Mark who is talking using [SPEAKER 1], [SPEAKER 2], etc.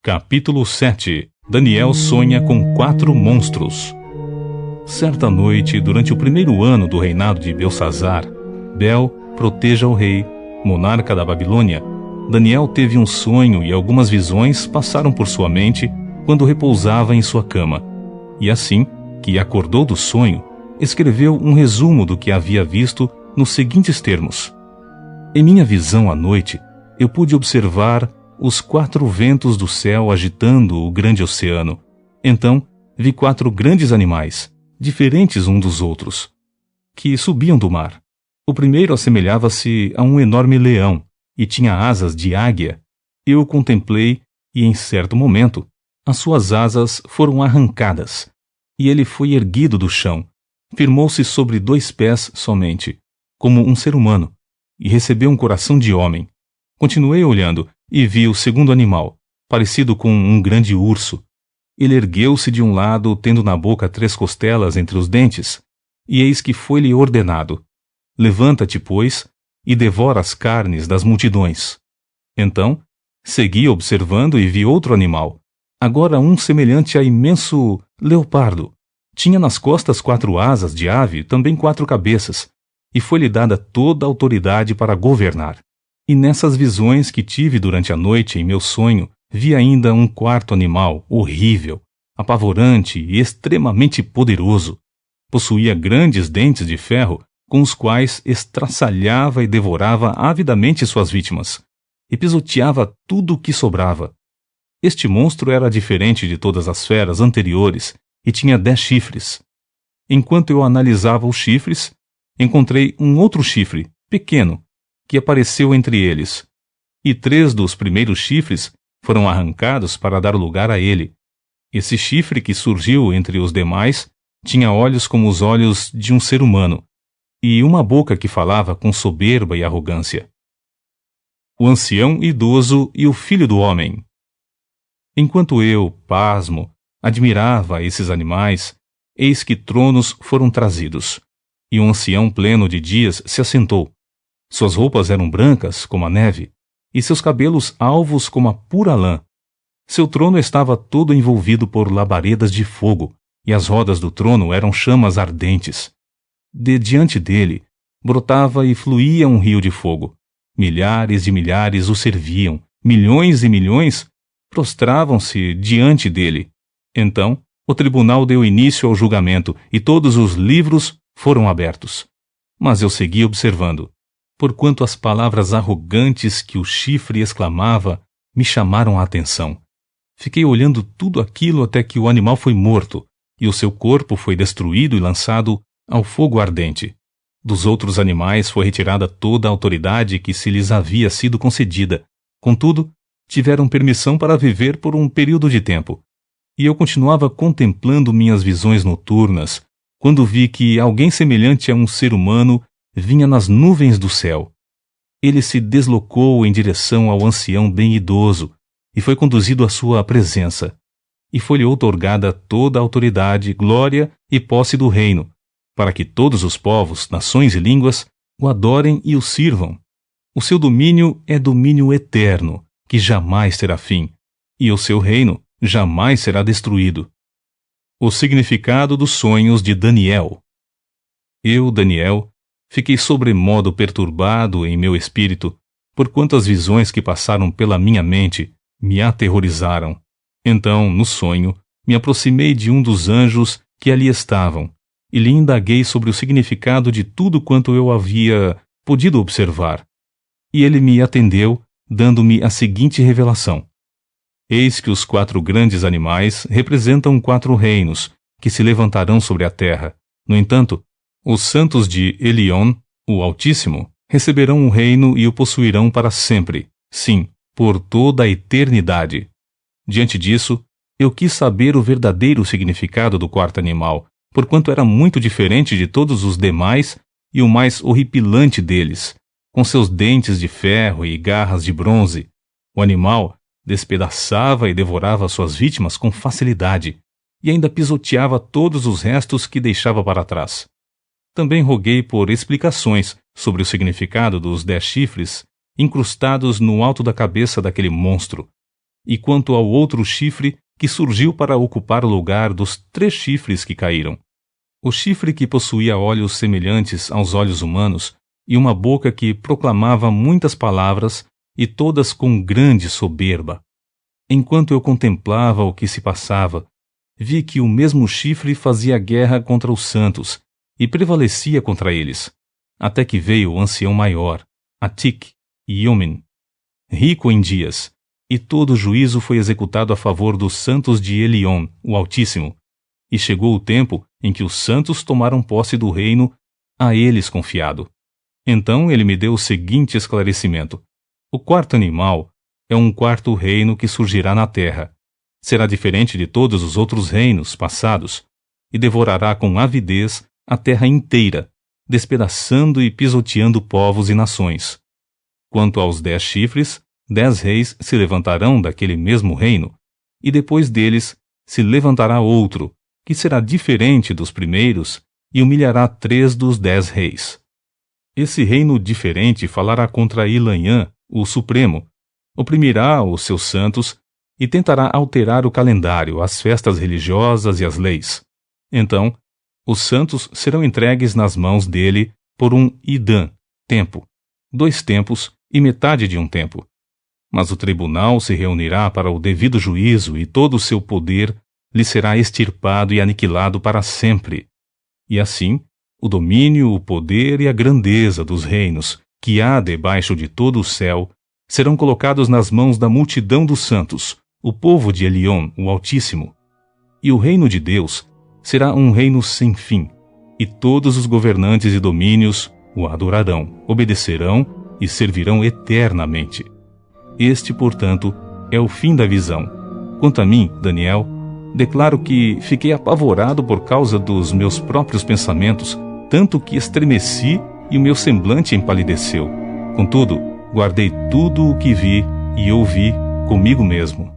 [SPEAKER 1] Capítulo 7. Daniel sonha com 4 monstros. Certa noite, durante o primeiro ano do reinado de Belsazar, Bel proteja o rei, monarca da Babilônia, Daniel teve um sonho e algumas visões passaram por sua mente quando repousava em sua cama. E assim que acordou do sonho, escreveu um resumo do que havia visto nos seguintes termos: Em minha visão à noite, eu pude observar os 4 ventos do céu agitando o grande oceano. Então, vi 4 grandes animais, diferentes uns dos outros, que subiam do mar. O primeiro assemelhava-se a um enorme leão e tinha asas de águia. Eu o contemplei e, em certo momento, as suas asas foram arrancadas, e ele foi erguido do chão, firmou-se sobre 2 pés somente, como um ser humano, e recebeu um coração de homem. Continuei olhando e vi o segundo animal, parecido com um grande urso. Ele ergueu-se de um lado, tendo na boca 3 costelas entre os dentes, e eis que foi-lhe ordenado: Levanta-te, pois, e devora as carnes das multidões. Então, segui observando e vi outro animal, agora um semelhante a imenso leopardo. Tinha nas costas 4 asas de ave, também 4 cabeças, e foi-lhe dada toda a autoridade para governar. E nessas visões que tive durante a noite em meu sonho, vi ainda um 4º animal, horrível, apavorante e extremamente poderoso. Possuía grandes dentes de ferro, com os quais estraçalhava e devorava avidamente suas vítimas, e pisoteava tudo o que sobrava. Este monstro era diferente de todas as feras anteriores e tinha 10 chifres. Enquanto eu analisava os chifres, encontrei um outro chifre, pequeno, que apareceu entre eles, e 3 dos primeiros chifres foram arrancados para dar lugar a ele. Esse chifre que surgiu entre os demais tinha olhos como os olhos de um ser humano, e uma boca que falava com soberba e arrogância. O ancião idoso e o filho do homem. Enquanto eu, pasmo, admirava esses animais, eis que tronos foram trazidos, e um ancião pleno de dias se assentou. Suas roupas eram brancas como a neve, e seus cabelos alvos como a pura lã. Seu trono estava todo envolvido por labaredas de fogo, e as rodas do trono eram chamas ardentes. De diante dele, brotava e fluía um rio de fogo. Milhares de milhares o serviam, milhões e milhões prostravam-se diante dele. Então, o tribunal deu início ao julgamento, e todos os livros foram abertos. Mas eu segui observando, porquanto as palavras arrogantes que o chifre exclamava me chamaram a atenção. Fiquei olhando tudo aquilo até que o animal foi morto, e o seu corpo foi destruído e lançado ao fogo ardente. Dos outros animais foi retirada toda a autoridade que se lhes havia sido concedida. Contudo, tiveram permissão para viver por um período de tempo. E eu continuava contemplando minhas visões noturnas, quando vi que alguém semelhante a um ser humano vinha nas nuvens do céu. Ele se deslocou em direção ao ancião bem idoso e foi conduzido à sua presença. E foi-lhe outorgada toda a autoridade, glória e posse do reino, para que todos os povos, nações e línguas o adorem e o sirvam. O seu domínio é domínio eterno, que jamais terá fim, e o seu reino jamais será destruído. O significado dos sonhos de Daniel. Eu, Daniel, fiquei sobremodo perturbado em meu espírito, porquanto as visões que passaram pela minha mente me aterrorizaram. Então, no sonho, me aproximei de um dos anjos que ali estavam, e lhe indaguei sobre o significado de tudo quanto eu havia podido observar. E ele me atendeu, dando-me a seguinte revelação: Eis que os 4 grandes animais representam 4 reinos, que se levantarão sobre a terra. No entanto, os santos de Elion, o Altíssimo, receberão o reino e o possuirão para sempre, sim, por toda a eternidade. Diante disso, eu quis saber o verdadeiro significado do 4º animal, porquanto era muito diferente de todos os demais e o mais horripilante deles, com seus dentes de ferro e garras de bronze. O animal despedaçava e devorava suas vítimas com facilidade, e ainda pisoteava todos os restos que deixava para trás. Também roguei por explicações sobre o significado dos 10 chifres incrustados no alto da cabeça daquele monstro. e quanto ao outro chifre que surgiu para ocupar o lugar dos 3 chifres que caíram. O chifre que possuía olhos semelhantes aos olhos humanos e uma boca que proclamava muitas palavras e todas com grande soberba. Enquanto eu contemplava o que se passava, vi que o mesmo chifre fazia guerra contra os santos e prevalecia contra eles, até que veio o ancião maior, Atik e Yomin, rico em dias, e todo o juízo foi executado a favor dos santos de Elion, o Altíssimo, e chegou o tempo em que os santos tomaram posse do reino a eles confiado. Então ele me deu o seguinte esclarecimento: o 4º animal é um 4º reino que surgirá na terra. Será diferente de todos os outros reinos passados, e devorará com avidez a terra inteira, despedaçando e pisoteando povos e nações. Quanto aos 10 chifres, 10 reis se levantarão daquele mesmo reino, e depois deles se levantará outro, que será diferente dos primeiros, e humilhará 3 dos 10 reis. Esse reino diferente falará contra Ilanhã, o Supremo, oprimirá os seus santos e tentará alterar o calendário, as festas religiosas e as leis. Então, os santos serão entregues nas mãos dele por um idã, tempo, 2 tempos e metade de um tempo. Mas o tribunal se reunirá para o devido juízo e todo o seu poder lhe será extirpado e aniquilado para sempre. E assim, o domínio, o poder e a grandeza dos reinos que há debaixo de todo o céu serão colocados nas mãos da multidão dos santos, o povo de Elion, o Altíssimo. E o reino de Deus será um reino sem fim, e todos os governantes e domínios o adorarão, obedecerão e servirão eternamente. Este, portanto, é o fim da visão. Quanto a mim, Daniel, declaro que fiquei apavorado por causa dos meus próprios pensamentos, tanto que estremeci e o meu semblante empalideceu. Contudo, guardei tudo o que vi e ouvi comigo mesmo.